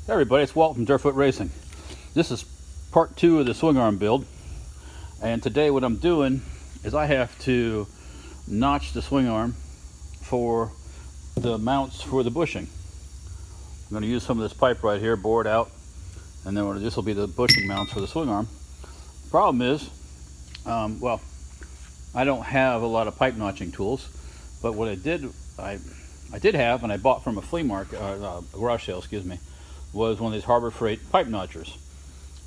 Hey everybody, it's Walt from Dirtfoot Racing. This is part 2 of the Swingarm build, and today what I'm doing is I have to notch the swingarm for the mounts for the bushing. I'm going to use some of this pipe right here, bore it out, and then this will be the bushing mounts for the swingarm. Problem is, well, I don't have a lot of pipe notching tools, but what I did have, and I bought from a flea market, a garage sale, excuse me, was one of these Harbor Freight pipe notchers,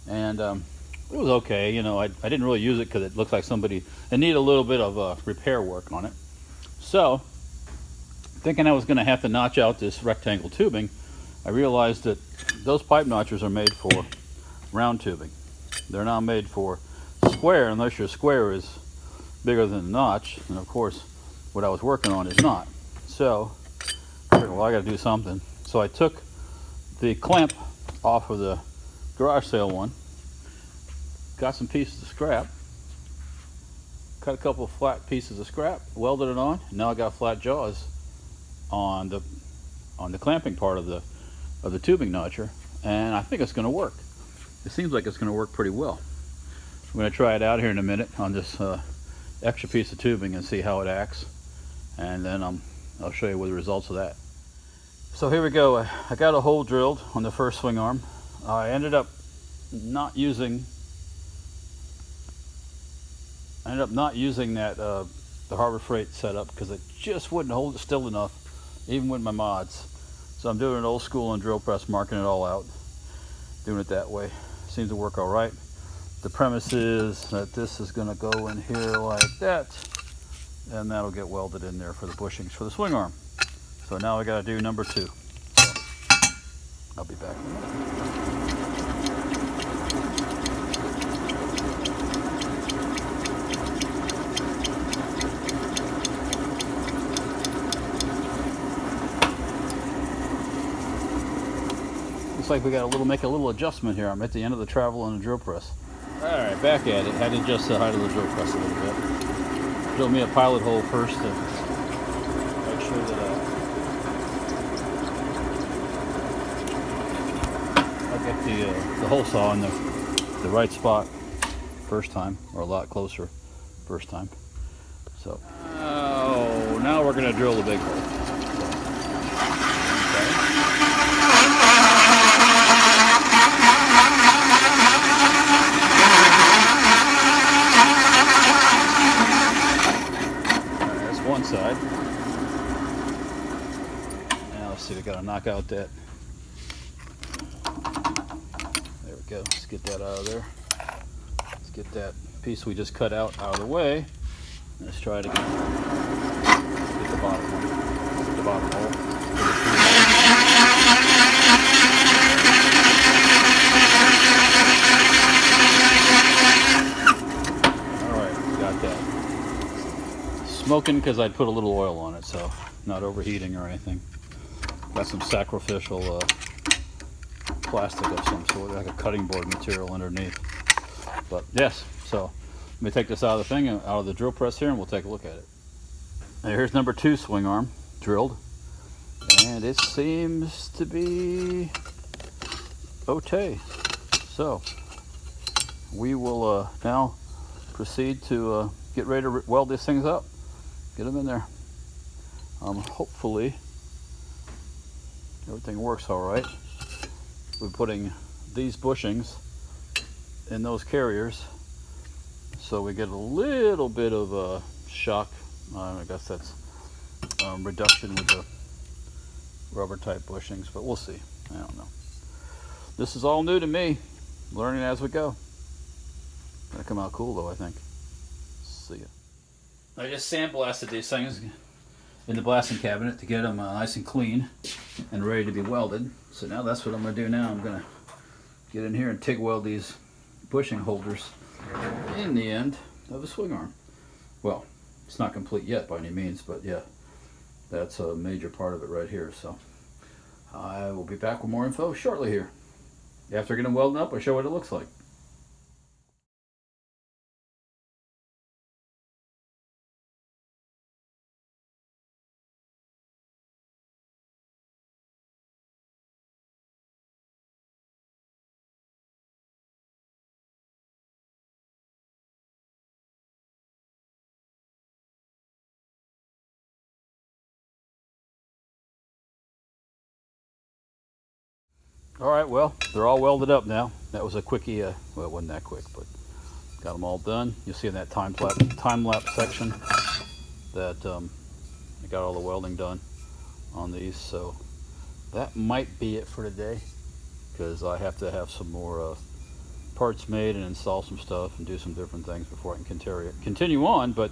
and it was okay. You know, I didn't really use it because it looked like it needed a little bit of repair work on it. So, thinking I was going to have to notch out this rectangle tubing, I realized that those pipe notchers are made for round tubing. They're not made for square unless your square is bigger than the notch, and of course what I was working on is not. So I figured, well, I got to do something. So I took the clamp off of the garage sale one, got some pieces of scrap, cut a couple of flat pieces of scrap, welded it on, and now I got flat jaws on the clamping part of the tubing notcher, and I think it's going to work. It seems like it's going to work pretty well. I'm going to try it out here in a minute on this extra piece of tubing and see how it acts, and then I'll show you what the results of that. So here we go. I got a hole drilled on the first swing arm. I ended up not using that the Harbor Freight setup because it just wouldn't hold it still enough, even with my mods. So I'm doing it old school on drill press, marking it all out, doing it that way. Seems to work all right. The premise is that this is going to go in here like that, and that'll get welded in there for the bushings for the swing arm. So now I got to do number 2. So I'll be back. Looks like we got make a little adjustment here. I'm at the end of the travel on the drill press. All right, back at it. Had to adjust the height of the drill press a little bit. Drill me a pilot hole first to make sure that I get the hole saw in the right spot first time, or a lot closer first time. So now we're going to drill the big hole. One side. Now let's see, we got to knock out that. There we go. Let's get that out of there. Let's get that piece we just cut out of the way. Let's try it again. Get the bottom one. Get the bottom hole. All right, got that. Smoking because I'd put a little oil on it, so not overheating or anything. Got some sacrificial plastic of some sort, like a cutting board material underneath. But yes, so let me take this out of the thing, out of the drill press here, and we'll take a look at it. Now here's number 2 swing arm drilled, and it seems to be okay. So we will now proceed to get ready to weld these things up. Get them in there. Hopefully everything works all right. We're putting these bushings in those carriers, so we get a little bit of shock. I guess that's reduction with the rubber type bushings, but we'll see. I don't know. This is all new to me. Learning as we go. Gonna come out cool though, I think. See ya. I just sandblasted these things in the blasting cabinet to get them nice and clean and ready to be welded. So now that's what I'm going to do now. I'm going to get in here and TIG weld these bushing holders in the end of the swing arm. Well, it's not complete yet by any means, but yeah, that's a major part of it right here. So I will be back with more info shortly here. After getting welded up, I'll show what it looks like. All right, well, they're all welded up now. That was a quickie. Well, it wasn't that quick, but got them all done. You'll see in that time lapse section that I got all the welding done on these. So that might be it for today, because I have to have some more parts made and install some stuff and do some different things before I can continue on. But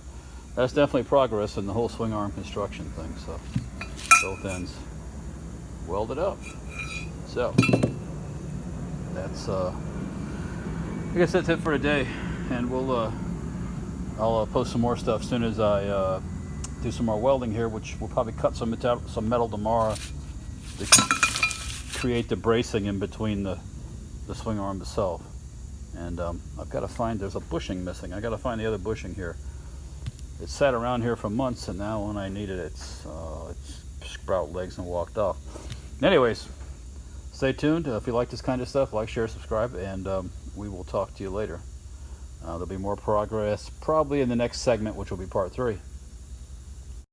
that's definitely progress in the whole swing arm construction thing. So both ends welded up. So that's I guess that's it for today, and I'll post some more stuff as soon as I do some more welding here, which we'll probably cut some metal tomorrow to create the bracing in between the swing arm itself. And I've got to find, there's a bushing missing. I got to find the other bushing here. It sat around here for months, and now when I need it, it's sprouted legs and walked off. Anyways, stay tuned. If you like this kind of stuff, like, share, subscribe, and we will talk to you later. There'll be more progress probably in the next segment, which will be part 3.